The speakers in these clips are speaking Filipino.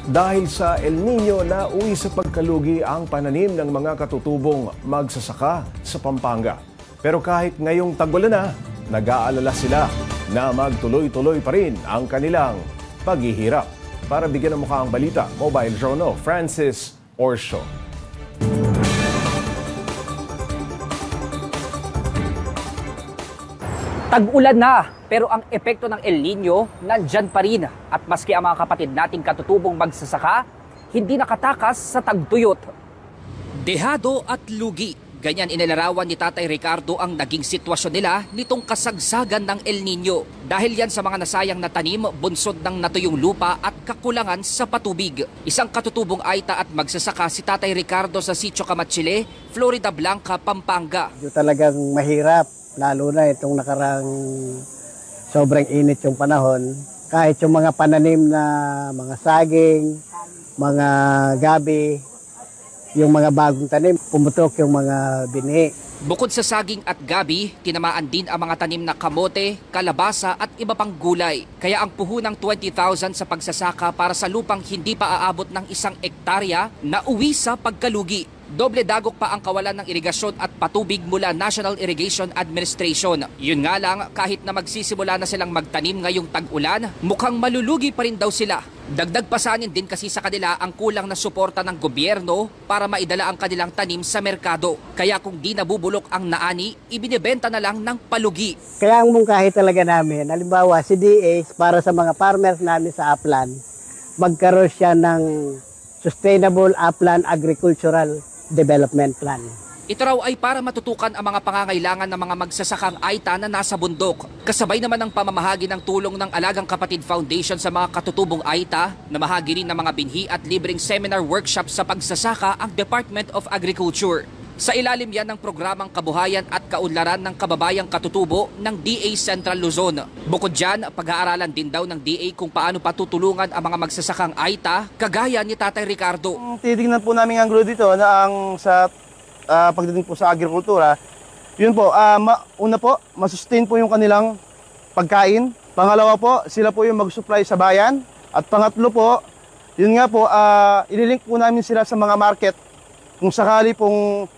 Dahil sa El Nino na uwi sa pagkalugi ang pananim ng mga katutubong magsasaka sa Pampanga. Pero kahit ngayong tag-ulan na, nag-aalala sila na magtuloy-tuloy pa rin ang kanilang paghihirap. Para bigyan ng mukha ang balita, Mobile Journal, Francis Orsio. Tag-ulan na, pero ang epekto ng El Nino nandyan pa rin. At maski ang mga kapatid nating katutubong magsasaka, hindi nakatakas sa tagtuyot. Dehado at lugi, ganyan inilarawan ni Tatay Ricardo ang naging sitwasyon nila nitong kasagsagan ng El Nino. Dahil yan sa mga nasayang na tanim, bunsod ng natuyong lupa at kakulangan sa patubig. Isang katutubong aita at magsasaka si Tatay Ricardo sa Sitio Camatchile, Florida Blanca, Pampanga. Ito talagang mahirap. Lalo na itong nakarang sobrang init yung panahon. Kahit yung mga pananim na mga saging, mga gabi, yung mga bagong tanim, pumutok yung mga bini. Bukod sa saging at gabi, tinamaan din ang mga tanim na kamote, kalabasa at iba pang gulay. Kaya ang puhunang 20,000 sa pagsasaka para sa lupang hindi pa aabot ng 1 hektarya na uwi sa pagkalugi. Doble dagok pa ang kawalan ng irigasyon at patubig mula National Irrigation Administration. Yun nga lang, kahit na magsisimula na silang magtanim ngayong tag-ulan, mukhang malulugi pa rin daw sila. Dagdag pasanin din kasi sa kanila ang kulang na suporta ng gobyerno para maidala ang kanilang tanim sa merkado. Kaya kung di nabubulok ang naani, ibinebenta na lang ng palugi. Kaya ang mungkahi talaga namin, halimbawa si DA para sa mga farmers namin sa Upland, magkaroon siya ng Sustainable Upland Agricultural Development Plan. Ito raw ay para matutukan ang mga pangangailangan ng mga magsasakang aita na nasa bundok. Kasabay naman ng pamamahagi ng tulong ng Alagang Kapatid Foundation sa mga katutubong aita, na mahagi rin ng mga binhi at libreng seminar workshop sa pagsasaka ang Department of Agriculture. Sa ilalim yan ng programang Kabuhayan at Kaunlaran ng Kababayang Katutubo ng DA Central Luzon. Bukod dyan, pag-aaralan din daw ng DA kung paano patutulungan ang mga magsasakang aita, kagaya ni Tatay Ricardo. Titignan po namin ang gulo dito na ang sa pagdating po sa agrikultura, yun po, una po, masustain po yung kanilang pagkain. Pangalawa po, sila po yung mag-supply sa bayan. At pangatlo po, yun nga po, ililink po namin sila sa mga market kung sakali pong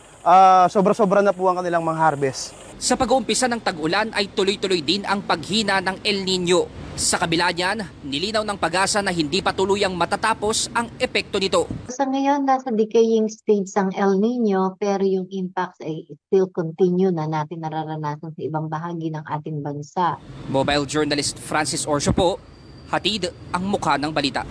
sobra-sobra na po ang kanilang mga harvest. Sa pag-uumpisa ng tag-ulan ay tuloy-tuloy din ang paghina ng El Nino. Sa kabila niyan, nilinaw ng Pag-asa na hindi pa tuluyang matatapos ang epekto nito. Sa ngayon, nasa decaying stage ang El Nino, pero yung impacts ay still continue na natin nararanasan sa ibang bahagi ng ating bansa. Mobile journalist Francis Orsio po, hatid ang mukha ng balita.